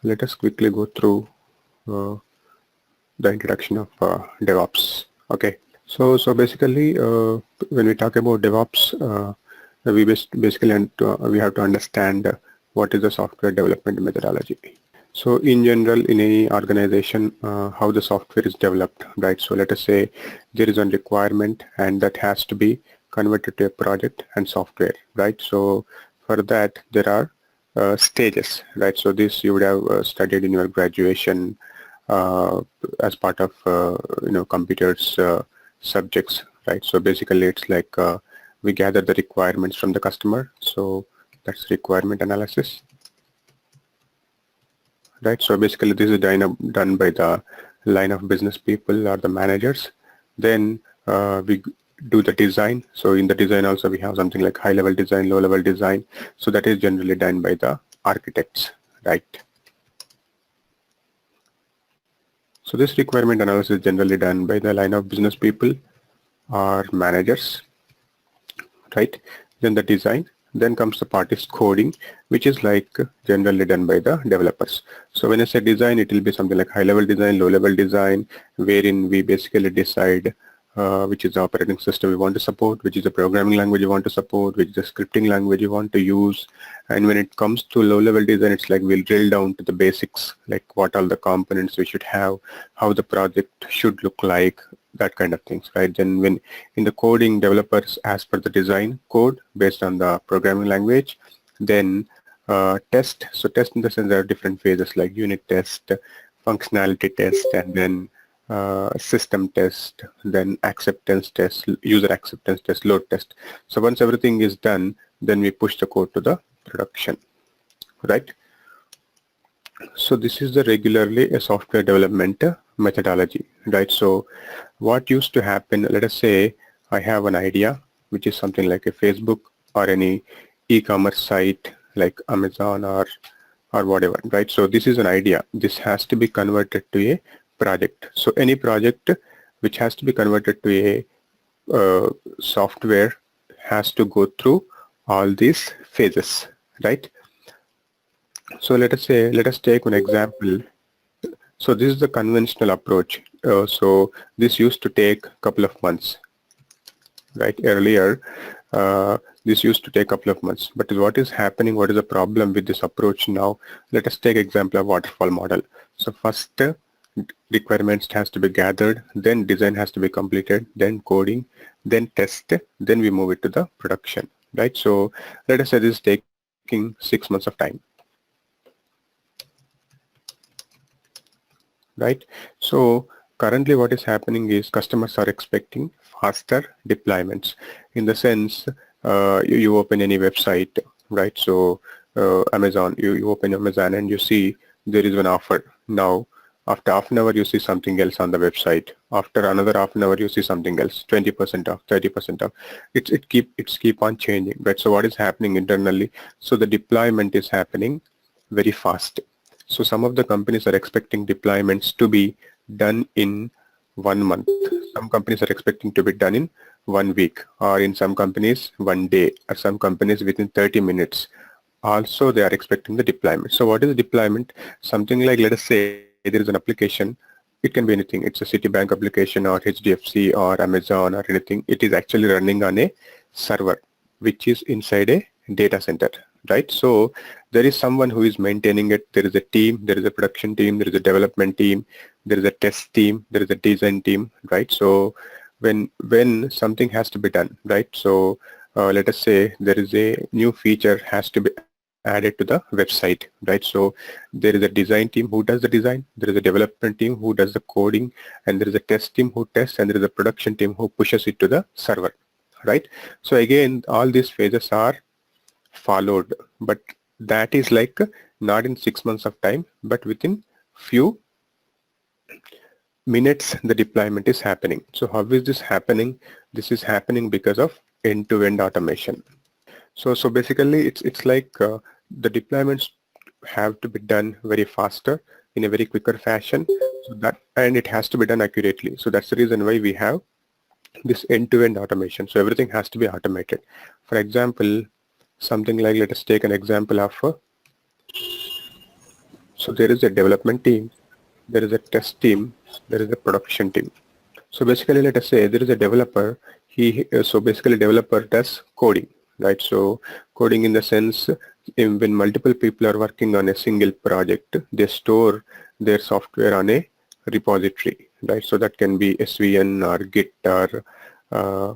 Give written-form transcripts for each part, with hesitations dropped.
Let us quickly go through uh, the introduction of DevOps. Okay, so basically, when we talk about DevOps, basically we have to understand what is the software development methodology. So in general, in any organization, how the software is developed, right? So let us say there is a requirement and that has to be converted to a project and software, right? So for that, there are stages, right? So this you would have studied in your graduation uh, as part of, computers subjects, right? So basically it's like we gather the requirements from the customer. So that's requirement analysis, right? So basically this is done by the line of business people or the managers. Then we do the design. So in the design also we have something like high level design, low level design. So that is generally done by the architects, right? So this requirement analysis is generally done by the line of business people or managers, right? Then the design, then comes the part is coding, which is like generally done by the developers. So when I say design, it will be something like high level design, low level design, wherein we basically decide which is the operating system we want to support, which is the programming language you want to support, which is the scripting language you want to use. And when it comes to low level design, it's like we'll drill down to the basics, like what all the components we should have, how the project should look like, that kind of things, right? Then when in the coding, developers as per the design code based on the programming language, then test. So test in the sense there are different phases like unit test, functionality test, and then system test, then acceptance test, user acceptance test, load test. So once everything is done, then we push the code to the production, right? So this is the regularly a software development methodology, right? So what used to happen, let us say I have an idea, which is something like a Facebook or any e-commerce site like Amazon or whatever, right? So this is an idea. This has to be converted to a project. So any project which has to be converted to a software has to go through all these phases, right? So let us take an example. So this is the conventional approach. So this used to take a couple of months, right? Earlier, this used to take a couple of months. But what is happening? What is the problem with this approach now? Let us take example of waterfall model. So first requirements has to be gathered, then design has to be completed, then coding, then test, then we move it to the production, right? So let us say this is taking 6 months of time, right? So currently what is happening is customers are expecting faster deployments in the sense you open any website, right? So Amazon, you open Amazon and you see there is an offer. Now after half an hour you see something else on the website. After another half an hour you see something else, 20% off, 30% off. It's keep on changing, right? So what is happening internally? So the deployment is happening very fast. So some of the companies are expecting deployments to be done in 1 month. Some companies are expecting to be done in 1 week, or in some companies 1 day, or some companies within 30 minutes. Also, they are expecting the deployment. So what is the deployment? Something like, let us say there is an application. It can be anything. It's a Citibank application or HDFC or Amazon or anything. It is actually running on a server, which is inside a data center, right? So there is someone who is maintaining it. There is a team, there is a production team, there is a development team, there is a test team, there is a design team, right? So when something has to be done, right? So let us say there is a new feature has to be added to the website, right? So there is a design team who does the design, there is a development team who does the coding, and there is a test team who tests, and there is a production team who pushes it to the server, right? So again, all these phases are followed, but that is like not in 6 months of time, but within few minutes the deployment is happening. So how is this happening? This is happening because of end-to-end automation. So basically it's like the deployments have to be done very faster in a very quicker fashion, so that, and it has to be done accurately. So that's the reason why we have this end-to-end automation. So everything has to be automated. For example, something like, let us take an example of So there is a development team, there is a test team, there is a production team. So basically, let us say there is a developer. So basically, developer does coding, right? So coding in the sense, when multiple people are working on a single project, they store their software on a repository, right? So that can be SVN or Git or uh,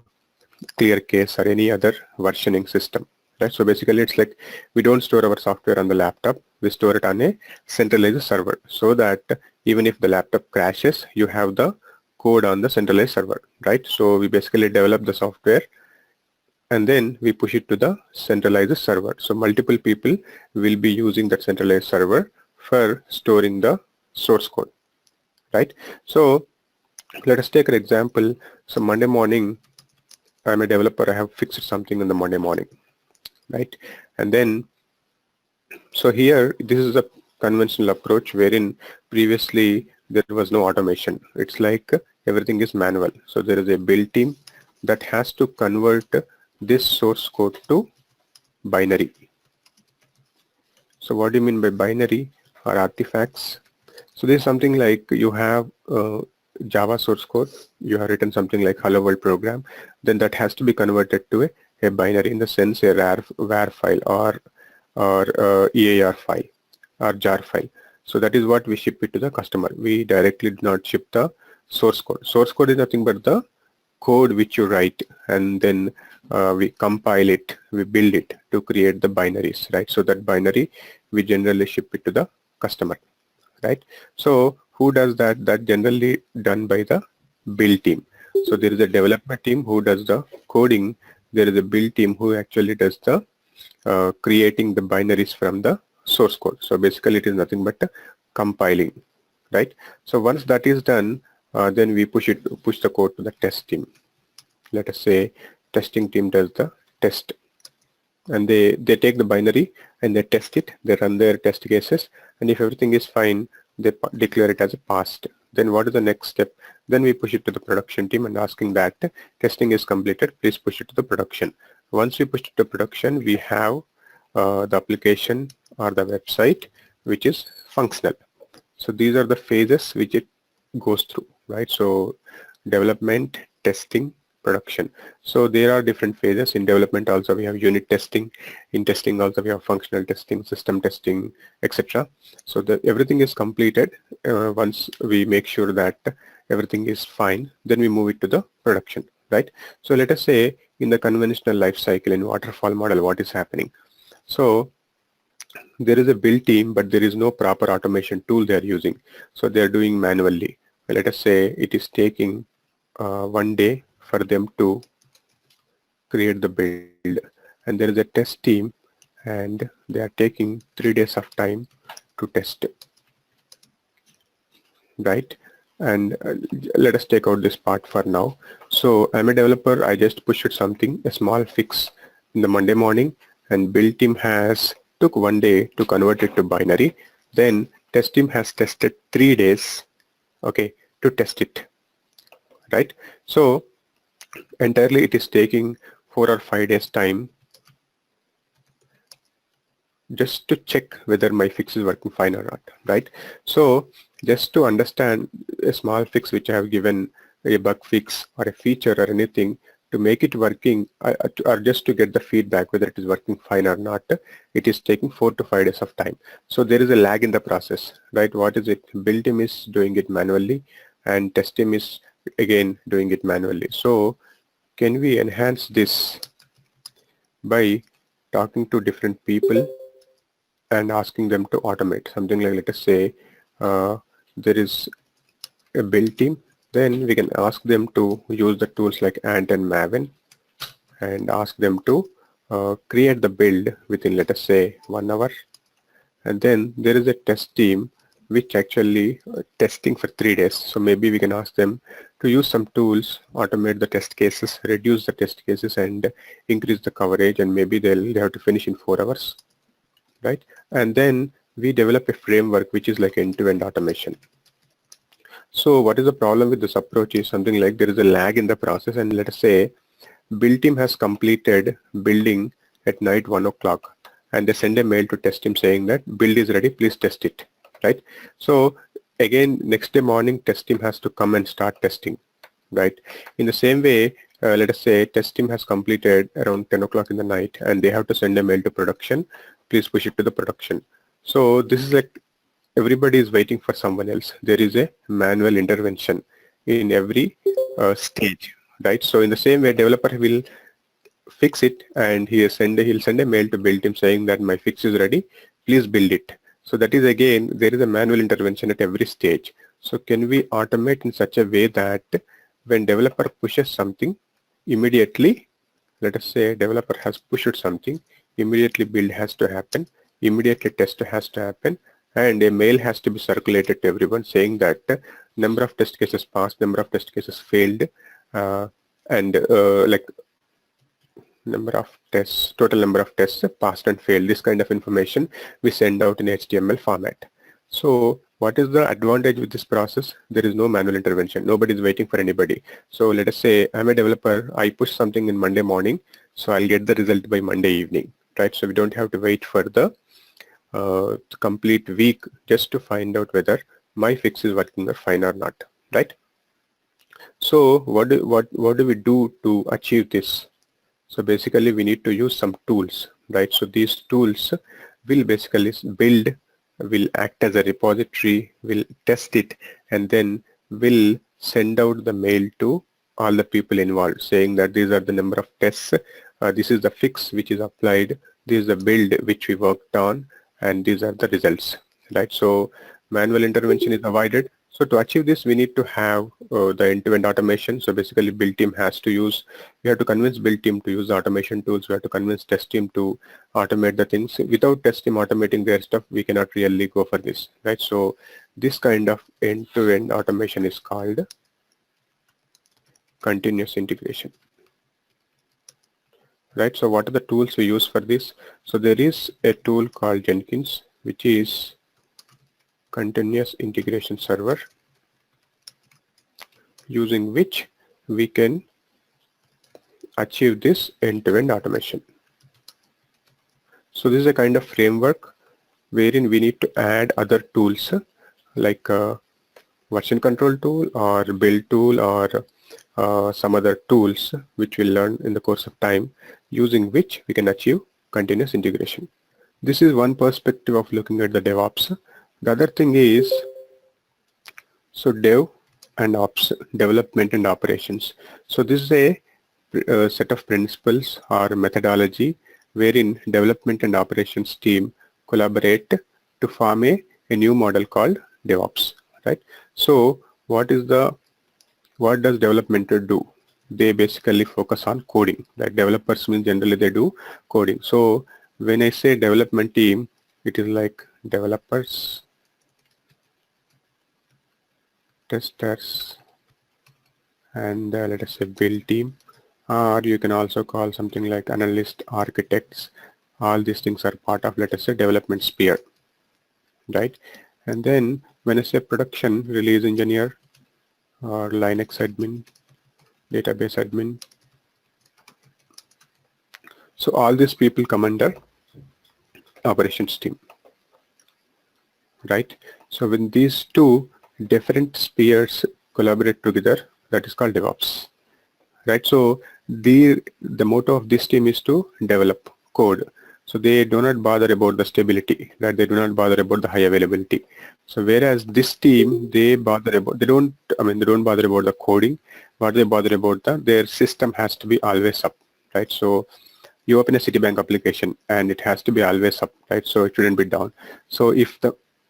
ClearCase or any other versioning system. Right? So basically it's like we don't store our software on the laptop, we store it on a centralized server so that even if the laptop crashes, you have the code on the centralized server, right? So we basically develop the software and then we push it to the centralized server. So multiple people will be using that centralized server for storing the source code, right? So let us take an example. So Monday morning, I'm a developer, I have fixed something on the Monday morning, right? And then, so here, this is a conventional approach wherein previously there was no automation. It's like everything is manual. So there is a build team that has to convert this source code to binary. So what do you mean by binary or artifacts? So this is something like you have Java source code, you have written something like hello world program, then that has to be converted to a binary, in the sense a var file or EAR file or jar file. So that is what we ship it to the customer. We directly do not ship the source code. Source code is nothing but the code which you write, and then we compile it, we build it to create the binaries, right? So that binary we generally ship it to the customer, right? So who does that? That generally done by the build team. So there is a development team who does the coding. There is a build team who actually does the creating the binaries from the source code. So basically it is nothing but compiling, right? So once that is done, then we push the code to the test team. Let us say testing team does the test, and they take the binary and they test it, they run their test cases, and if everything is fine, they declare it as a passed. Then what is the next step? Then we push it to the production team and asking that testing is completed, please push it to the production. Once we push it to production, we have the application or the website which is functional. So these are the phases which it goes through, right? So development, testing, production. So there are different phases. In development also we have unit testing. In testing also we have functional testing, system testing, etc. So everything is completed. Once we make sure that everything is fine, then we move it to the production, right? So let us say in the conventional life cycle in waterfall model, what is happening? So there is a build team, but there is no proper automation tool they are using. So they are doing manually. Let us say it is taking 1 day for them to create the build, and there is a test team and they are taking 3 days of time to test it, right? And let us take out this part for now. So I'm a developer, I just pushed something, a small fix in the Monday morning, and build team has took 1 day to convert it to binary. Then test team has tested 3 days, okay, to test it, right? So entirely it is taking 4 or 5 days time just to check whether my fix is working fine or not, right? So just to understand a small fix which I have given, a bug fix or a feature or anything, to make it working or just to get the feedback whether it is working fine or not, it is taking 4 to 5 days of time. So there is a lag in the process, right? What is it? Build team is doing it manually and test team is again doing it manually. So can we enhance this by talking to different people and asking them to automate something like, let us say there is a build team, then we can ask them to use the tools like Ant and Maven and ask them to create the build within, let us say, 1 hour. And then there is a test team which actually testing for 3 days. So maybe we can ask them to use some tools, automate the test cases, reduce the test cases and increase the coverage, and maybe they have to finish in 4 hours, right? And then we develop a framework which is like end-to-end automation. So what is the problem with this approach is something like there is a lag in the process, and let us say build team has completed building at night 1 o'clock and they send a mail to test team saying that build is ready, please test it. right? So again, next day morning, test team has to come and start testing, right? In the same way, let us say test team has completed around 10 o'clock in the night and they have to send a mail to production. Please push it to the production. So this is like everybody is waiting for someone else. There is a manual intervention in every stage, right? So in the same way, developer will fix it and he'll send a mail to build team saying that my fix is ready, please build it. So that is again, there is a manual intervention at every stage. So can we automate in such a way that when developer pushes something, immediately, let us say developer has pushed something, immediately build has to happen, immediately test has to happen, and a mail has to be circulated to everyone saying that number of test cases passed, number of test cases failed, and like number of tests, total number of tests passed and failed. This kind of information we send out in HTML format. So what is the advantage with this process? There is no manual intervention. Nobody is waiting for anybody. So let us say I'm a developer. I push something in Monday morning. So I'll get the result by Monday evening, right? So we don't have to wait for the complete week just to find out whether my fix is working or fine or not, right? So what do we do to achieve this? So basically we need to use some tools, right? So these tools will basically build, will act as a repository, will test it, and then will send out the mail to all the people involved saying that these are the number of tests, this is the fix which is applied, this is the build which we worked on, and these are the results, right? So manual intervention is avoided. So to achieve this, we need to have the end-to-end automation. So basically build team has to use, we have to convince build team to use the automation tools. We have to convince test team to automate the things. Without test team automating their stuff, we cannot really go for this, right? So this kind of end-to-end automation is called continuous integration, right? So what are the tools we use for this? So there is a tool called Jenkins, which is continuous integration server, using which we can achieve this end-to-end automation. So this is a kind of framework wherein we need to add other tools like version control tool or build tool or some other tools which we'll learn in the course of time, using which we can achieve continuous integration. This is one perspective of looking at the DevOps. The other thing is, so Dev and Ops, development and operations. So this is a set of principles or methodology wherein development and operations team collaborate to form a new model called DevOps, right? So what does development do? They basically focus on coding. Like developers mean generally they do coding. So when I say development team, it is like developers, testers, and let us say build team, or you can also call something like analyst, architects. All these things are part of, let us say, development sphere, right? And then when I say production, release engineer or Linux admin, database admin, so all these people come under operations team, right? So when these two different spheres collaborate together, that is called DevOps, right? So the motto of this team is to develop code. So they do not bother about the stability, right? They do not bother about the high availability. So whereas this team, they bother about, they don't bother about the coding. What they bother about, their system has to be always up, right? So you open a Citibank application and it has to be always up, right? So it shouldn't be down. So if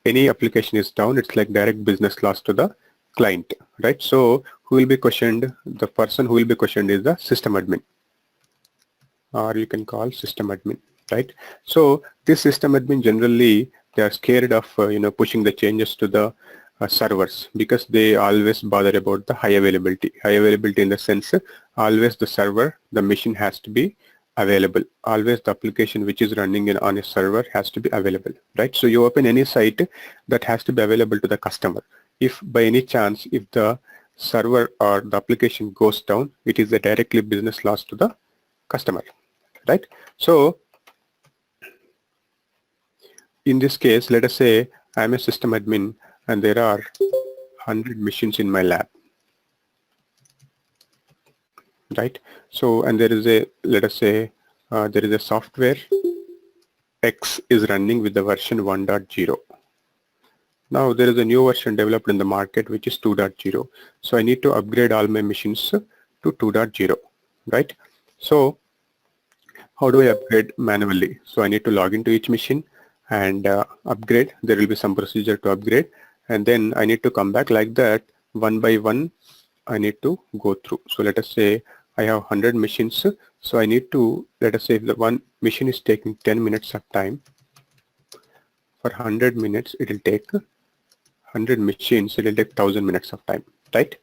any application is down, it's like direct business loss to the client, right? So who will be questioned? The person who will be questioned is the system admin, or you can call system admin, right? So this system admin, generally they are scared of pushing the changes to the servers, because they always bother about the high availability. High availability in the sense, always the server, the machine has to be available. Always the application which is running on a server has to be available, right? So you open any site, that has to be available to the customer. If by any chance, if the server or the application goes down, it is a directly business loss to the customer, right? So in this case, let us say I'm a system admin and there are 100 machines in my lab, right? So, and there is a, let us say, there is a software X is running with the version 1.0. Now there is a new version developed in the market which is 2.0. So I need to upgrade all my machines to 2.0, right? So how do I upgrade manually? So I need to log into each machine and upgrade. There will be some procedure to upgrade, and then I need to come back like that one by one. I need to go through. So let us say I have 100 machines. So I need to, let us say if the one machine is taking 10 minutes of time, for 100 minutes it will take 100 machines, it will take 1000 minutes of time, right?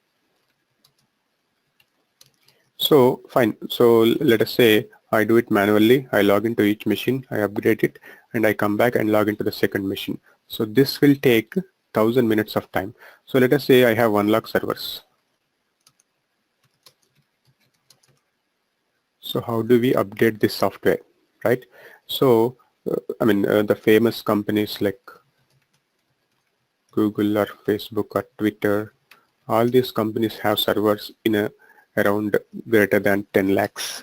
So fine. So let us say I do it manually. I log into each machine, I upgrade it, and I come back and log into the second machine. So this will take 1000 minutes of time. So let us say I have 1 lakh servers. So how do we update this software, right? So the famous companies like Google or Facebook or Twitter, all these companies have servers in around greater than 10 lakhs,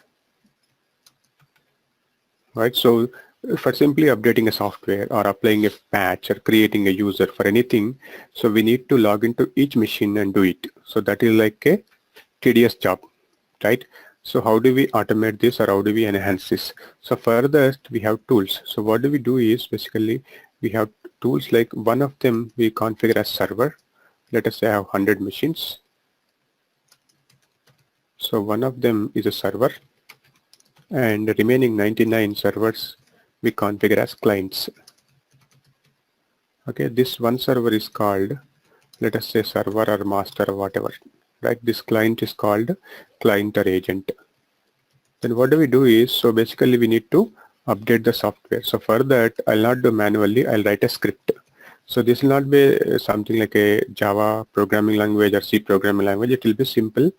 right? So for simply updating a software or applying a patch or creating a user for anything, so we need to log into each machine and do it. So that is like a tedious job, right? So how do we automate this, or how do we enhance this? So further, we have tools. So what do we do is basically we have tools like one of them we configure as server. Let us say I have 100 machines. So one of them is a server, and the remaining 99 servers we configure as clients. Okay, this one server is called, let us say, server or master or whatever, right? This client is called client or agent. Then what do we do is, so basically we need to update the software. So for that, I'll not do manually, I'll write a script. So this will not be something like a Java programming language or C programming language. It will be simple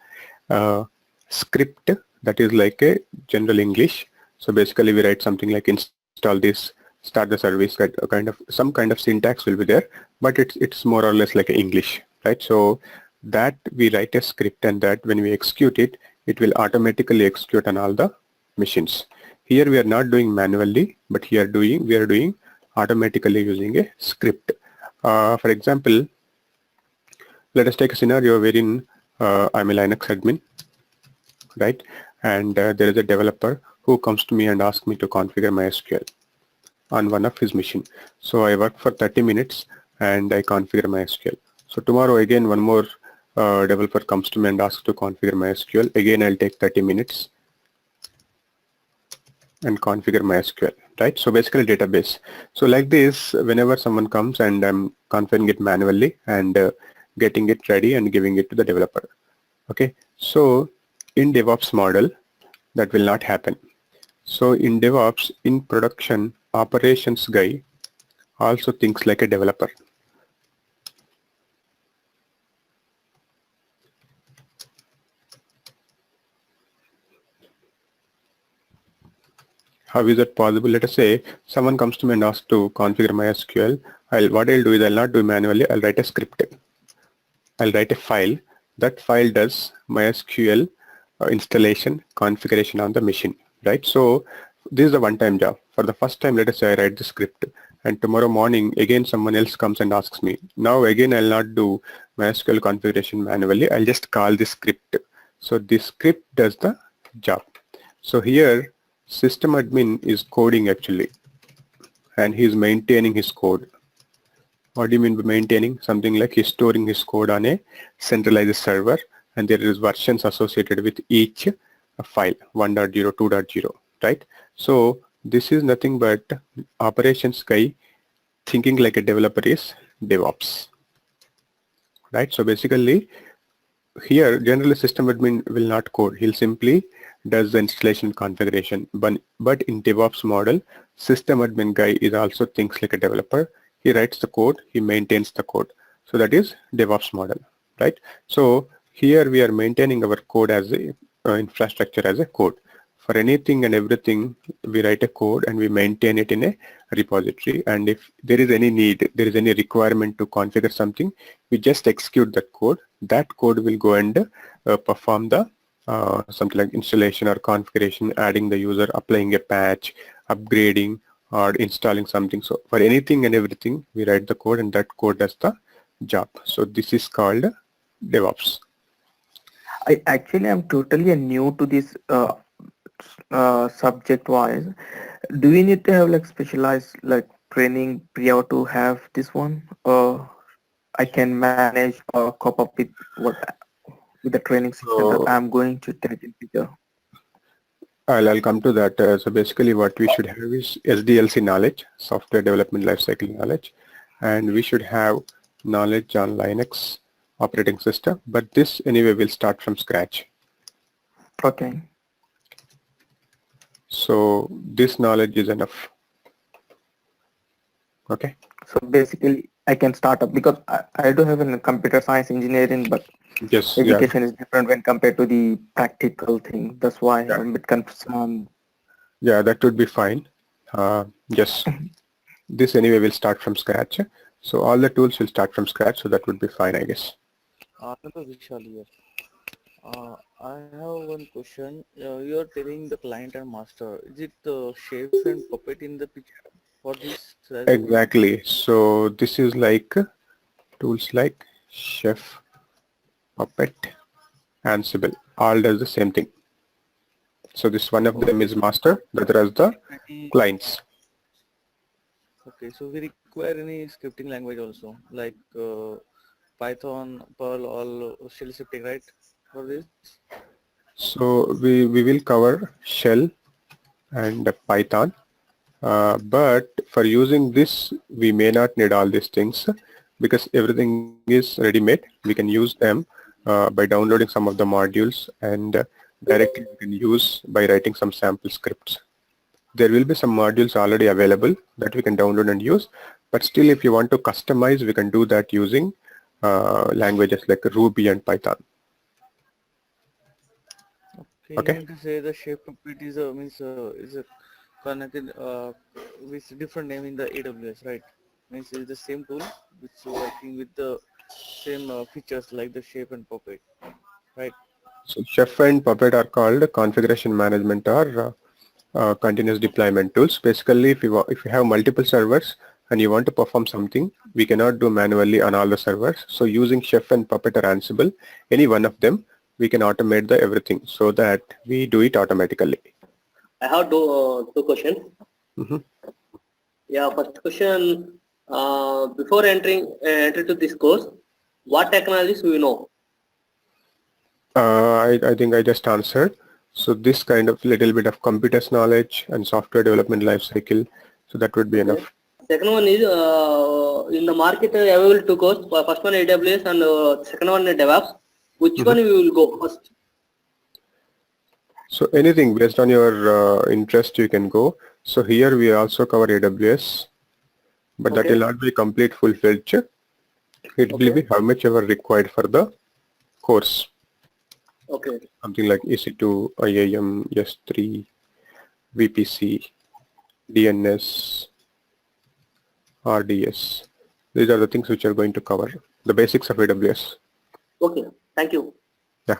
script that is like a general English. So basically we write something like install this, start the service, kind of some kind of syntax will be there, but it's more or less like English, right? So that we write a script, and that when we execute it, it will automatically execute on all the machines. Here we are not doing manually, but here we are doing automatically using a script. For example, let us take a scenario wherein I'm a Linux admin, right? And there is a developer who comes to me and asks me to configure MySQL on one of his machine. So I work for 30 minutes and I configure MySQL. So tomorrow again one more developer comes to me and asks to configure MySQL. Again I'll take 30 minutes and configure MySQL, right? So basically database. So like this, whenever someone comes and I'm configuring it manually and getting it ready and giving it to the developer. Okay, so in DevOps model, that will not happen. So in DevOps, in production, operations guy also thinks like a developer. How is that possible? Let us say someone comes to me and asks to configure MySQL. What I'll do is I'll not do manually. I'll write a script. I'll write a file. That file does MySQL installation configuration on the machine, right? So this is a one-time job. For the first time, let us say I write the script, and tomorrow morning again someone else comes and asks me. Now again I'll not do MySQL configuration manually. I'll just call this script. So this script does the job. So here system admin is coding actually, and he's maintaining his code. What do you mean by maintaining? Something like he's storing his code on a centralized server, and there is versions associated with each file, 1.0, 2.0, right? So this is nothing but operations guy thinking like a developer is DevOps, right? So basically here generally system admin will not code. He'll simply does the installation configuration. But in DevOps model, system admin guy is also thinks like a developer. He writes the code, he maintains the code. So that is DevOps model, right? So here we are maintaining our code as a infrastructure as a code. For anything and everything, we write a code and we maintain it in a repository, and if there is any need, there is any requirement to configure something, we just execute that code. That code will go and perform the something like installation or configuration, adding the user, applying a patch, upgrading, or installing something. So for anything and everything, we write the code, and that code does the job. So this is called DevOps. I actually am totally new to this subject wise. Do we need to have like specialized like training prior to have this one, or I can manage or cope up with what with the training session that So I'm going to take in future? I'll come to that. So basically what we should have is SDLC knowledge, software development lifecycle knowledge, and we should have knowledge on Linux operating system, but this anyway will start from scratch. Okay. So this knowledge is enough. Okay. So basically, I can start up because I do have a computer science engineering, but Yes. Yeah. education is different when compared to the practical thing. That's why Yeah. I'm a bit confused. Yeah, that would be fine. Yes. This anyway will start from scratch. So all the tools will start from scratch. So that would be fine, I guess. Hello Vishal here. I have one question. You are telling the client and master. Is it Chef and Puppet in the picture for this? Exactly. So this is like tools like Chef, Puppet, Ansible. All does the same thing. So this one of them is master, the other is the clients. Okay, so we require any scripting language also, like Python, Perl, or shell scripting, right? For this? So we will cover shell and Python, but for using this, we may not need all these things because everything is ready-made. We can use them by downloading some of the modules, and directly we can use by writing some sample scripts. There will be some modules already available that we can download and use, but still if you want to customize, we can do that using languages like Ruby and Python. Okay. You mean to say the Chef Puppet is a is a connected with different name in the AWS, right? Means it's the same tool which is working with the same features like the Chef and Puppet, right? So Chef and Puppet are called configuration management or continuous deployment tools. Basically, if you have multiple servers and you want to perform something, we cannot do manually on all the servers. So using Chef and Puppet or Ansible, any one of them, we can automate the everything so that we do it automatically. I have two questions. Yeah, first question, before entering to this course, what technologies we know? I think I just answered. So this kind of little bit of computers knowledge and software development lifecycle, so that would be enough. Second one is in the market available two courses. First one AWS and second one DevOps. Which one we will go first? So anything based on your interest you can go. So here we also cover AWS, but that will not be complete full-fledged. It will be how much ever required for the course. Okay. Something like EC2, IAM, S3, VPC, DNS, RDS. These are the things which are going to cover the basics of AWS. Okay. Thank you. Yeah.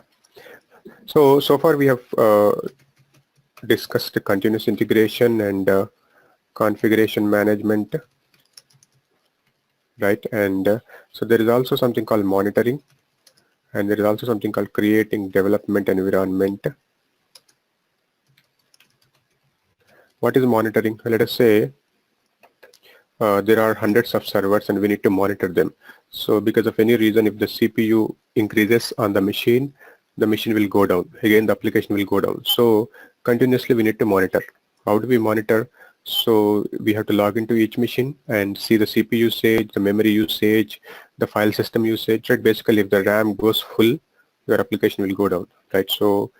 So far we have discussed the continuous integration and configuration management, right? And so there is also something called monitoring, and there is also something called creating development environment. What is monitoring? Let us say there are hundreds of servers and we need to monitor them. So because of any reason, if the CPU increases on the machine will go down. Again, the application will go down. So continuously we need to monitor. How do we monitor? So we have to log into each machine and see the CPU usage, the memory usage, the file system usage, right? Basically, if the RAM goes full, your application will go down, right? So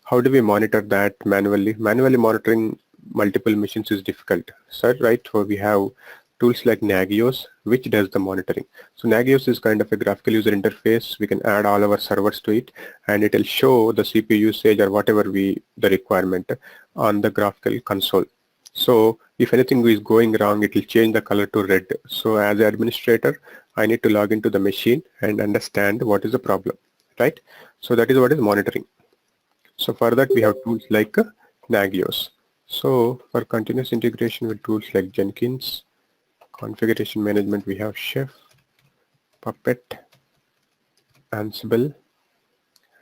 how do we monitor that manually? Manually monitoring multiple machines is difficult, so, right? So we have tools like Nagios, which does the monitoring. So Nagios is kind of a graphical user interface. We can add all our servers to it, and it will show the CPU usage or whatever the requirement on the graphical console. So if anything is going wrong, it will change the color to red. So as an administrator, I need to log into the machine and understand what is the problem, right? So that is what is monitoring. So for that, we have tools like Nagios. So for continuous integration with tools like Jenkins, configuration management, we have Chef, Puppet, Ansible,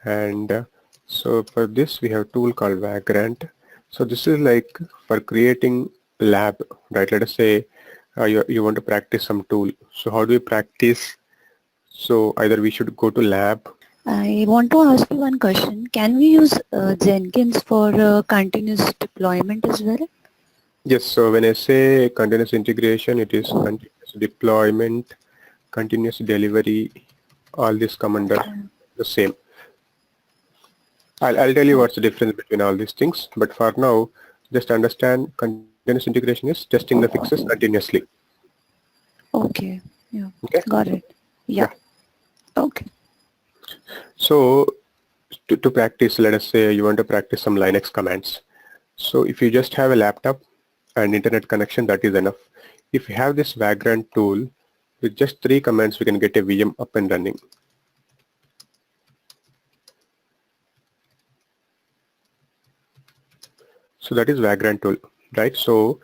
and so for this we have a tool called Vagrant. So this is like for creating lab, right? Let us say you want to practice some tool. So how do we practice? So either we should go to lab. I want to ask you one question. Can we use Jenkins for continuous deployment as well? Yes, so when I say continuous integration, it is continuous deployment, continuous delivery, all this come under the same. I'll tell you what's the difference between all these things, but for now, just understand continuous integration is testing the fixes continuously. Okay. Yeah. Okay. Got it. Yeah. Okay. So to practice, let us say you want to practice some Linux commands. So if you just have a laptop and internet connection, that is enough. If you have this Vagrant tool, with just 3 commands, we can get a VM up and running. So that is Vagrant tool, right? So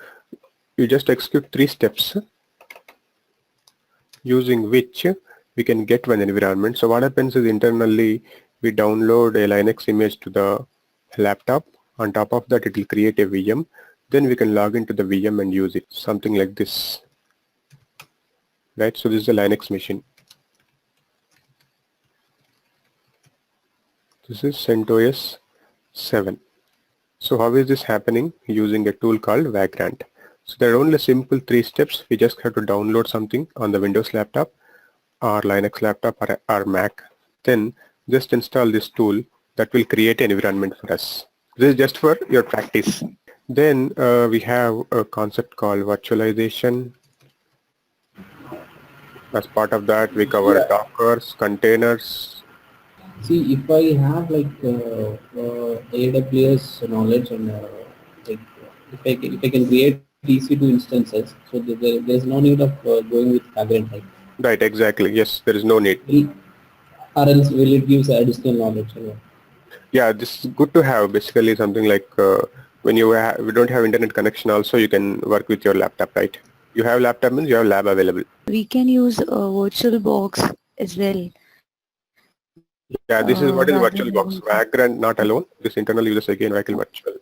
you just execute 3 steps using which we can get one environment. So what happens is internally we download a Linux image to the laptop. On top of that, it will create a VM. Then we can log into the VM and use it, something like this, right? So this is a Linux machine. This is CentOS 7. So how is this happening? Using a tool called Vagrant. So there are only simple 3 steps. We just have to download something on the Windows laptop or Linux laptop or Mac. Then just install this tool that will create an environment for us. This is just for your practice. Then we have a concept called virtualization. As part of that, we cover Dockers, containers. See, if I have like AWS knowledge and like if I can create EC2 instances, so there's no need of going with Vagrant, right? Right, exactly. Yes, there is no need. Or else will it give additional knowledge? Yeah, this is good to have. Basically, something like when you don't have internet connection, also you can work with your laptop, right? You have laptop means you have lab available. We can use VirtualBox as well. Yeah, this is what is rather VirtualBox. than- Vagrant not alone. This internal uses again Vagrant virtual.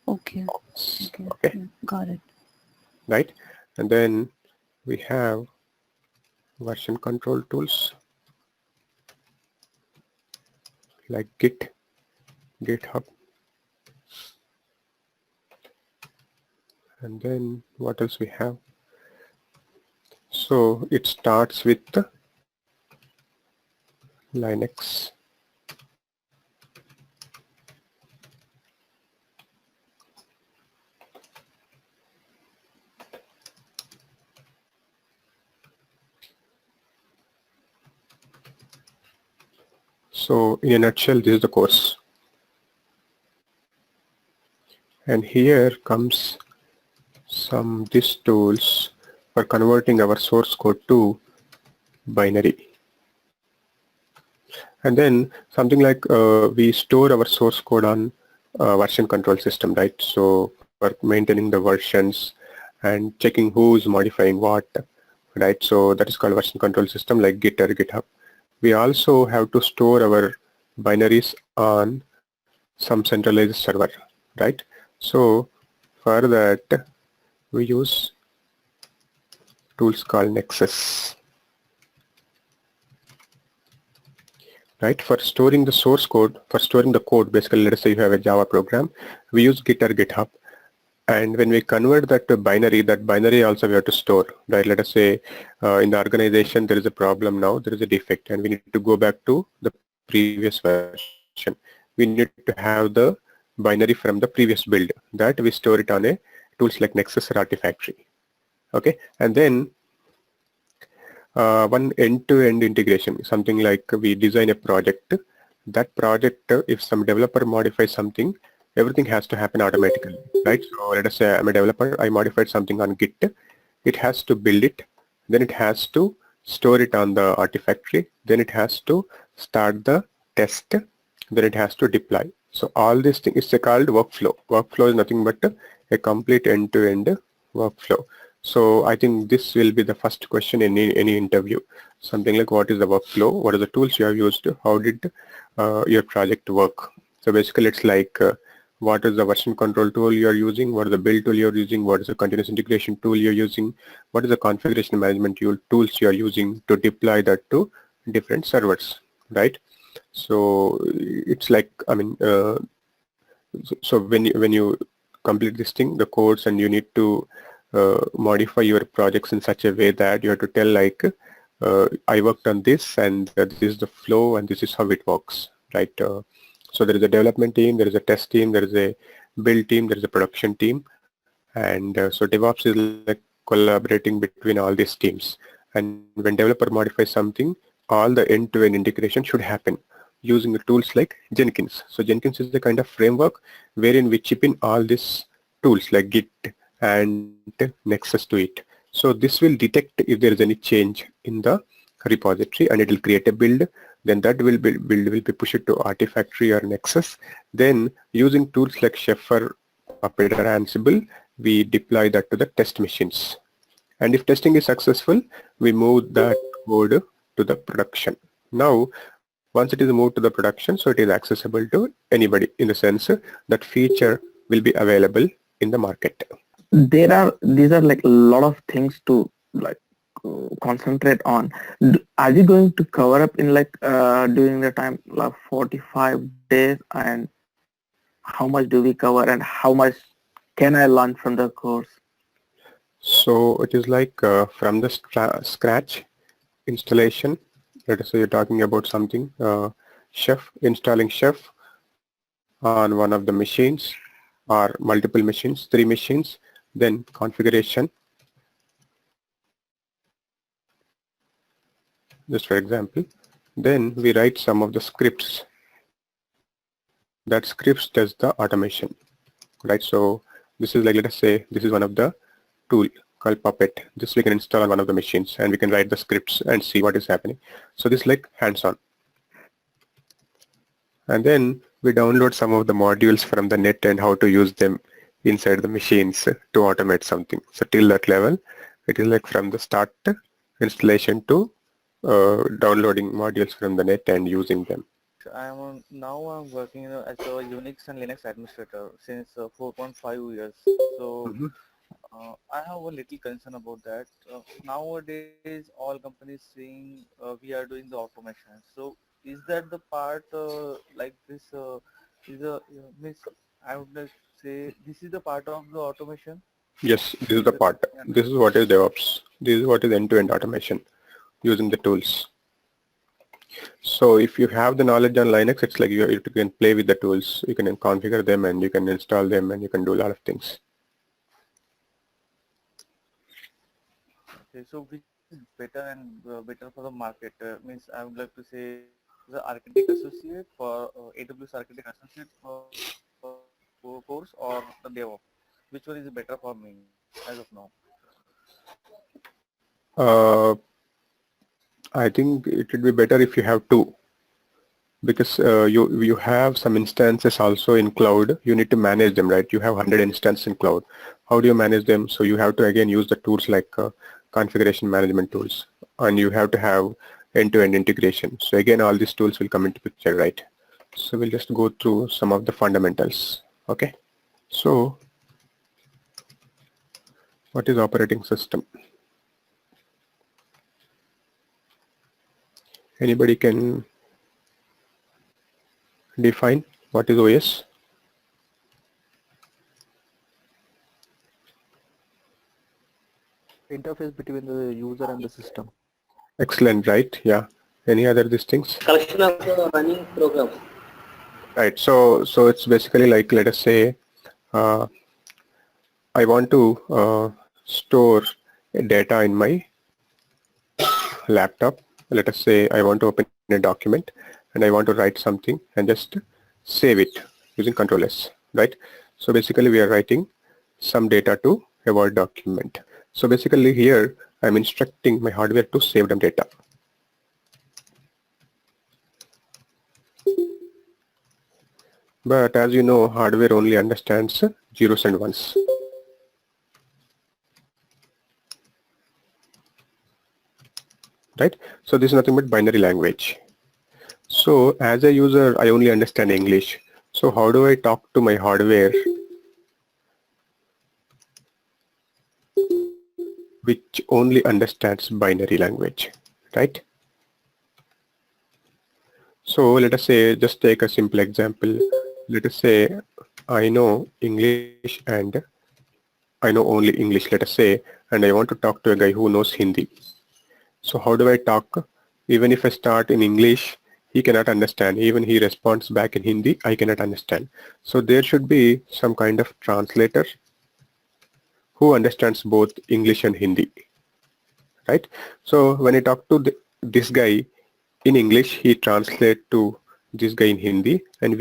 Okay. Okay. Okay. Yeah, got it. Right? And then we have version control tools like Git, GitHub. And then what else we have? So it starts with Linux. So in a nutshell, this is the course. And here comes these tools for converting our source code to binary. And then something like we store our source code on version control system, right? So for maintaining the versions and checking who's modifying what, right? So that is called version control system like Git or GitHub. We also have to store our binaries on some centralized server, right? So for that, we use tools called Nexus. Right, for storing the source code, for storing the code, basically let us say you have a Java program, we use Git or GitHub. And when we convert that to binary, that binary also we have to store, right? Let us say in the organization there is a problem now, there is a defect, and we need to go back to the previous version. We need to have the binary from the previous build, that we store it on a tools like Nexus or Artifactory. Okay, and then one end-to-end integration, something like we design a project. That project, if some developer modifies something, everything has to happen automatically, right? So let us say I'm a developer, I modified something on Git. It has to build it, then it has to store it on the Artifactory, then it has to start the test, then it has to deploy. So all these things is called workflow. Workflow is nothing but a complete end-to-end workflow. So I think this will be the first question in any interview. Something like, what is the workflow? What are the tools you have used? How did your project work? So basically it's like, what is the version control tool you are using? What is the build tool you are using? What is the continuous integration tool you are using? What is the configuration management tools you are using to deploy that to different servers, right? So it's like, I mean, so when you complete this thing, the codes, and you need to modify your projects in such a way that you have to tell like, I worked on this, and this is the flow, and this is how it works, right? So there is a development team, there is a test team, there is a build team, there is a production team, and so DevOps is like collaborating between all these teams. And when developer modifies something, all the end-to-end integration should happen using the tools like Jenkins. So Jenkins is the kind of framework wherein we chip in all these tools like Git and Nexus to it. So this will detect if there is any change in the repository, and it will create a build. Then that will be pushed to Artifactory or Nexus. Then using tools like Chef, Puppet, or Ansible, we deploy that to the test machines. And if testing is successful, we move that code to the production. Now, once it is moved to the production, so it is accessible to anybody, in the sense that feature will be available in the market. These are like a lot of things to like concentrate on. Are you going to cover up in like during the time like 45 days, and how much do we cover, and how much can I learn from the course? So it is like from the scratch installation. Let us say you're talking about something, Chef, installing Chef on one of the machines or multiple machines, 3 machines, then configuration. Just for example, then we write some of the scripts. That scripts does the automation, right? So this is like, let us say this is one of the tool called Puppet. This we can install on one of the machines, and we can write the scripts and see what is happening. So this is like hands-on. And then we download some of the modules from the net and how to use them inside the machines to automate something. So till that level, it is like from the start installation to downloading modules from the net and using them. Now I'm working as a Unix and Linux administrator since 4.5 years. So I have a little concern about that. Nowadays, all companies saying we are doing the automation. So is that the part like this is a means I would like to say this is the part of the automation? Yes, this is the part. This is what is DevOps. This is what is end-to-end automation using the tools. So if you have the knowledge on Linux, it's like you can play with the tools. You can configure them, and you can install them, and you can do a lot of things. Okay, so which is better and better for the market? Means I would like to say the architect associate for AWS architect associate for course, or the DevOps. Which one is better for me as of now? I think it would be better if you have 2, because you have some instances also in cloud. You need to manage them, right? You have 100 instances in cloud. How do you manage them? So you have to again use the tools like configuration management tools, and you have to have end-to-end integration. So again, all these tools will come into picture, right? So we'll just go through some of the fundamentals. Okay. So what is operating system? Anybody can define what is OS? Interface between the user and the system. Excellent, right? Yeah. Any other these things? Collection of running programs. Right. So it's basically like, let us say I want to store data in my laptop. Let us say I want to open a document and I want to write something and just save it using Control S, right? So basically we are writing some data to a Word document. So basically here I'm instructing my hardware to save them data. But as you know, hardware only understands zeros and ones. Right? So this is nothing but binary language. So as a user, I only understand English. So how do I talk to my hardware which only understands binary language, right? So let us say, just take a simple example. Let us say I know English and I know only English, let us say, and I want to talk to a guy who knows Hindi. So how do I talk? Even if I start in English, he cannot understand. Even he responds back in Hindi, I cannot understand. So there should be some kind of translator who understands both English and Hindi, right? So when I talk to this guy in English, he translates to this guy in Hindi, and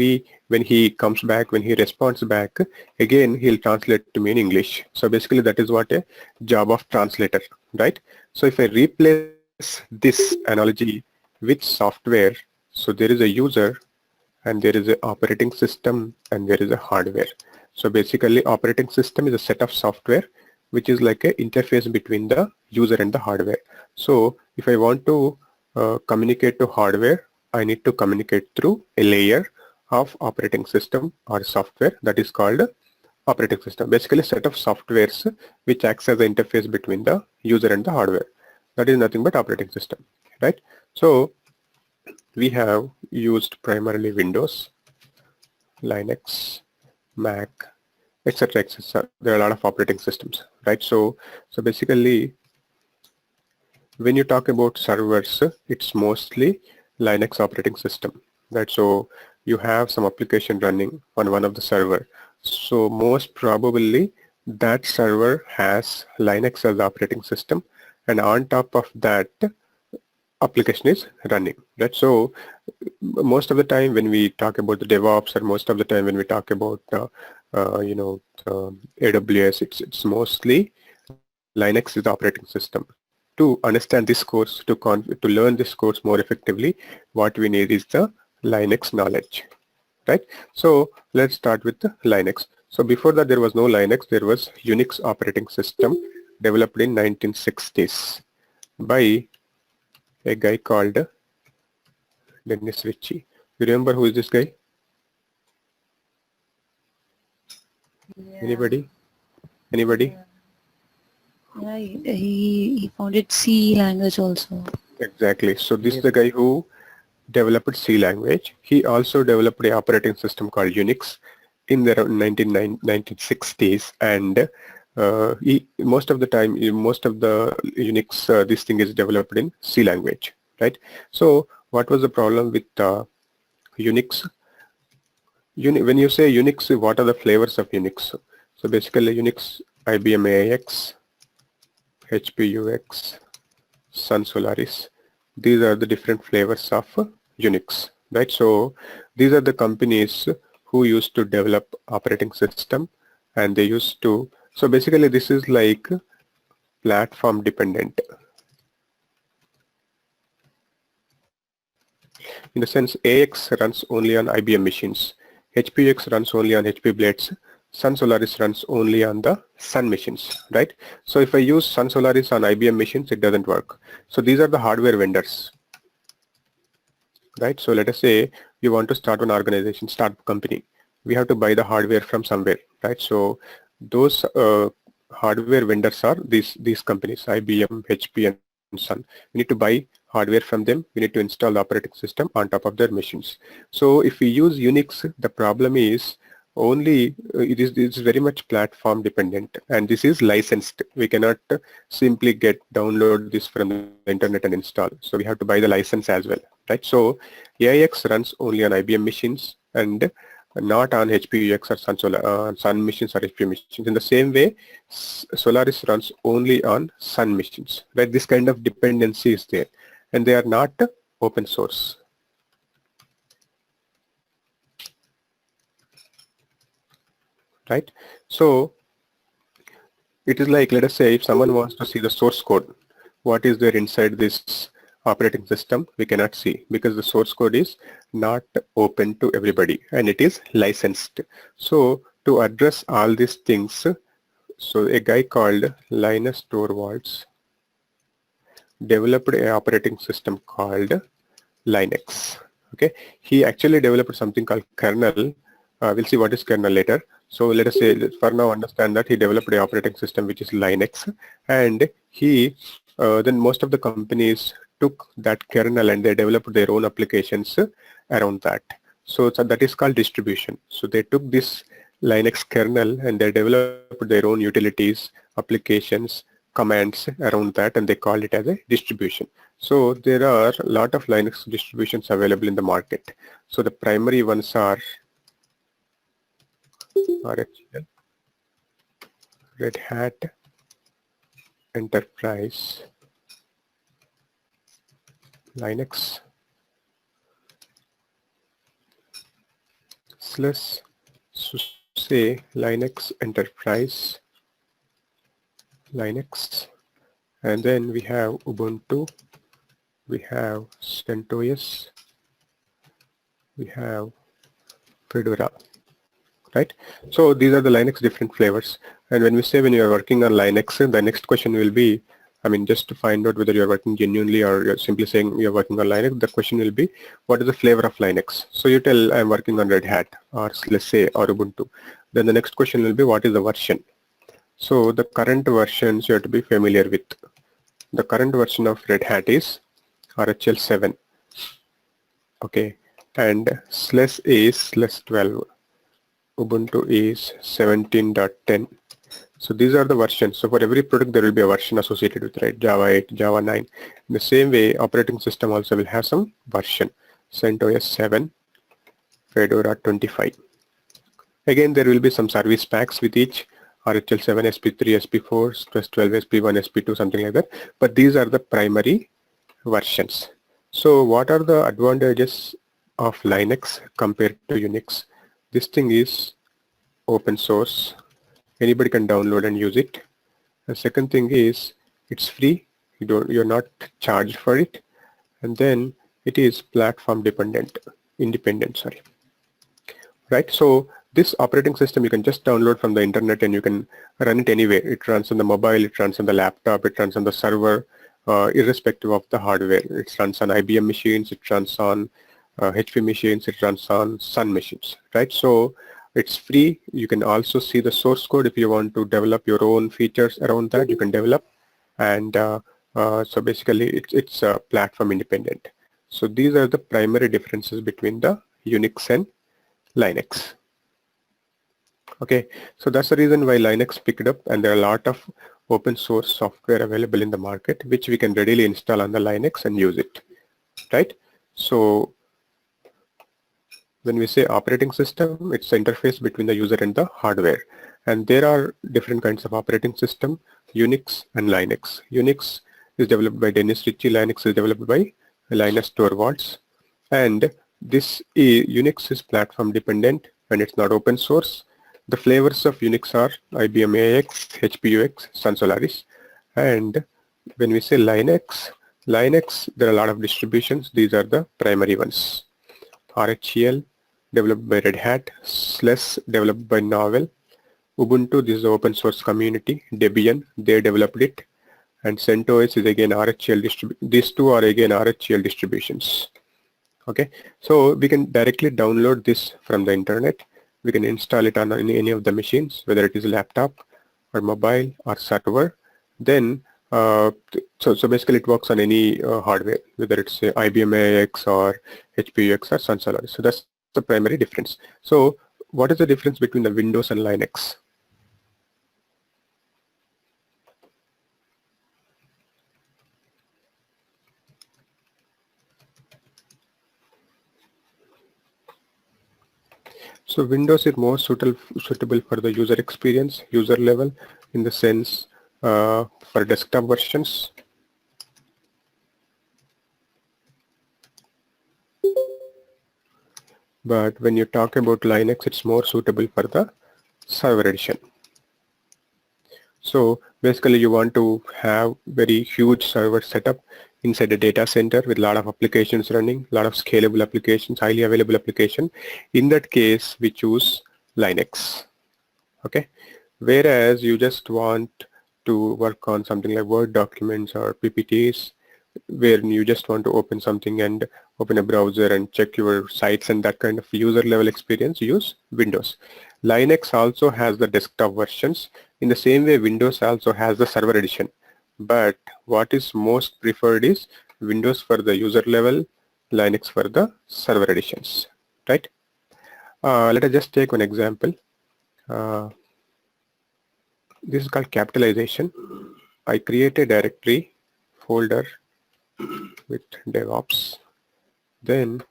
when he comes back, when he responds back, again he'll translate to me in English. So basically that is what a job of translator, right? So if I replace this analogy with software, so there is a user and there is an operating system and there is a hardware. So basically operating system is a set of software which is like an interface between the user and the hardware. So if I want to communicate to hardware, I need to communicate through a layer of operating system or software that is called operating system. Basically a set of softwares which acts as an interface between the user and the hardware. That is nothing but operating system, right? So we have used primarily Windows, Linux, Mac, etc., etc. There are a lot of operating systems, right? So basically when you talk about servers, it's mostly Linux operating system, right? So you have some application running on one of the server. So most probably that server has Linux as the operating system, and on top of that application is running, right? So most of the time when we talk about the DevOps, or most of the time when we talk about AWS, it's mostly Linux is the operating system. To understand this course, to learn this course more effectively, what we need is the Linux knowledge, right? So let's start with the Linux. So before that there was no Linux, there was Unix operating system developed in 1960s by a guy called Dennis Ritchie. You remember who is this guy? Yeah. Anybody? Anybody? Yeah, he founded C language also. Exactly. So this is the guy who developed C language. He also developed an operating system called Unix in the 1960s, and most of the Unix, this thing is developed in C language, right? So what was the problem with Unix? When you say Unix, what are the flavors of Unix? So basically Unix, IBM AIX, HP UX, Sun Solaris. These are the different flavors of Unix, right? So these are the companies who used to develop operating system, and they used to, so basically this is like platform dependent. In the sense, AX runs only on IBM machines, HPX runs only on HP blades, Sun Solaris runs only on the Sun machines, right? So if I use Sun Solaris on IBM machines, it doesn't work. So these are the hardware vendors, right? So let us say you want to start an organization, start a company. We have to buy the hardware from somewhere, right? So those hardware vendors are these companies, IBM, HP, and Sun. We need to buy hardware from them. We need to install the operating system on top of their machines. So if we use Unix, the problem is only it's very much platform dependent, and this is licensed. We cannot simply download this from the internet and install. So we have to buy the license as well, right? So AIX runs only on IBM machines and not on HPUX or Sun machines or HP machines. In the same way, Solaris runs only on Sun machines, right? This kind of dependency is there, and they are not open source. right? So it is like, let us say if someone wants to see the source code, what is there inside this operating system, we cannot see because the source code is not open to everybody and it is licensed. So to address all these things, so a guy called Linus Torvalds developed a operating system called Linux. Okay, he actually developed something called kernel. We'll see what is kernel later. So let us say for now understand that he developed an operating system which is Linux, and he then most of the companies took that kernel and they developed their own applications around that. So that is called distribution. So they took this Linux kernel and they developed their own utilities, applications, commands around that, and they call it as a distribution. So there are a lot of Linux distributions available in the market. So the primary ones are RHEL, Red Hat, Enterprise, Linux, SUSE, SUSE, Linux, Enterprise, Linux, and then we have Ubuntu, we have CentOS, we have Fedora, right? So these are the Linux different flavors. And when we say when you are working on Linux, the next question will be, I mean, just to find out whether you're working genuinely or you're simply saying you're working on Linux, the question will be, what is the flavor of Linux? So you tell I'm working on Red Hat or let's say or Ubuntu. Then the next question will be, what is the version? So the current versions you have to be familiar with. The current version of Red Hat is RHEL 7. Okay, and SLES is SLES 12. Ubuntu is 17.10. So these are the versions. So for every product there will be a version associated with, right? Java 8, Java 9. In the same way, operating system also will have some version. CentOS 7, Fedora 25. Again, there will be some service packs with each. RHEL 7, SP3, SP4, SLES 12, SP1, SP2, something like that. But these are the primary versions. So what are the advantages of Linux compared to Unix? This thing is open source. Anybody can download and use it. The second thing is it's free. You're not charged for it. And then it is platform independent, sorry. Right? So this operating system you can just download from the internet and you can run it anywhere. It runs on the mobile, it runs on the laptop, it runs on the server, irrespective of the hardware. It runs on IBM machines, it runs on HP machines, it runs on Sun machines, right? So it's free. You can also see the source code if you want to develop your own features around that, you can develop. And so basically it's platform independent. So these are the primary differences between the Unix and Linux. Okay, so that's the reason why Linux picked up, and there are a lot of open source software available in the market which we can readily install on the Linux and use it, right? So when we say operating system, it's the interface between the user and the hardware. And there are different kinds of operating system, Unix and Linux. Unix is developed by Dennis Ritchie, Linux is developed by Linus Torvalds. And this Unix is platform dependent and it's not open source. The flavors of Unix are IBM AX, HP UX, Sun Solaris. And when we say Linux, there are a lot of distributions. These are the primary ones. RHEL, developed by Red Hat, SLES, developed by Novell, Ubuntu, this is the open source community, Debian, they developed it, and CentOS is again RHEL distribution. These two are again RHEL distributions. Okay, so we can directly download this from the internet. We can install it on any of the machines, whether it is a laptop or mobile or server. Then so basically it works on any hardware, whether it's IBM AX or HP UX or Sun Solaris. So that's the primary difference. So what is the difference between the Windows and Linux? So Windows is more suitable for the user experience, user level, in the sense for desktop versions. But when you talk about Linux, it's more suitable for the server edition. So basically you want to have very huge server setup inside a data center with a lot of applications running, a lot of scalable applications, highly available application. In that case, we choose Linux. Okay. Whereas you just want to work on something like Word documents or PPTs, where you just want to open something and open a browser and check your sites and that kind of user level experience, use Windows. Linux also has the desktop versions. In the same way, Windows also has the server edition. But what is most preferred is Windows for the user level, Linux for the server editions, right? Let us just take one example. This is called capitalization. I create a directory folder with DevOps. Then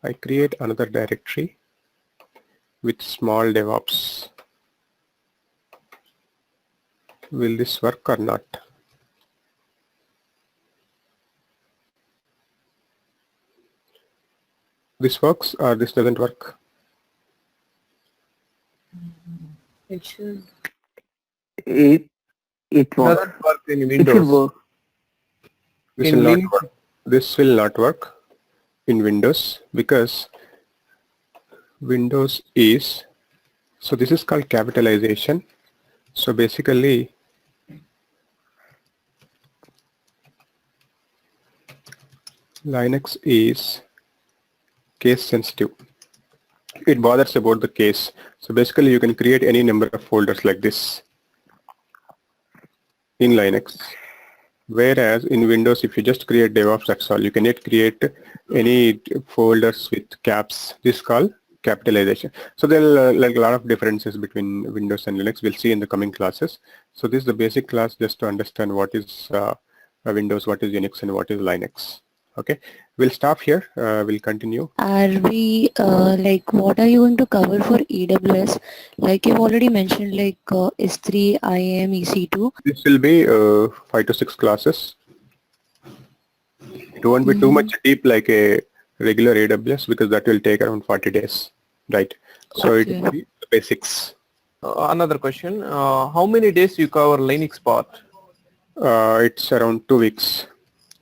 I create another directory with small DevOps. Will this work or not? This works or this doesn't work? It should. It won't. Doesn't work in It should Windows. work. This In will not Linux- work. This will not work in Windows because Windows is, so this is called capitalization. So basically Linux is case sensitive. It bothers about the case. So basically you can create any number of folders like this in Linux. Whereas in Windows, if you just create DevOps, that's all. You cannot create any folders with caps. This is called capitalization. So there are like a lot of differences between Windows and Linux. We'll see in the coming classes. So this is the basic class just to understand what is Windows, what is Unix, and what is Linux. Okay, we'll stop here. We'll continue. Are we like what are you going to cover for AWS? Like you've already mentioned, like S3, IAM, EC2. This will be 5 to 6 classes. It won't be too much deep like a regular AWS because that will take around 40 days, right? So it Okay. will be the basics. Another question. How many days you cover Linux part? It's around 2 weeks.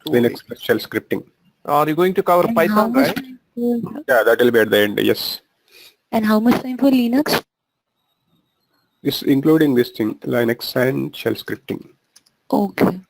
2 Linux weeks. plus shell scripting. Are you going to cover And how Python, much right? time for, Yeah, that will be at the end. Yes, and how much time for Linux? this including this thing, Linux and shell scripting. Okay.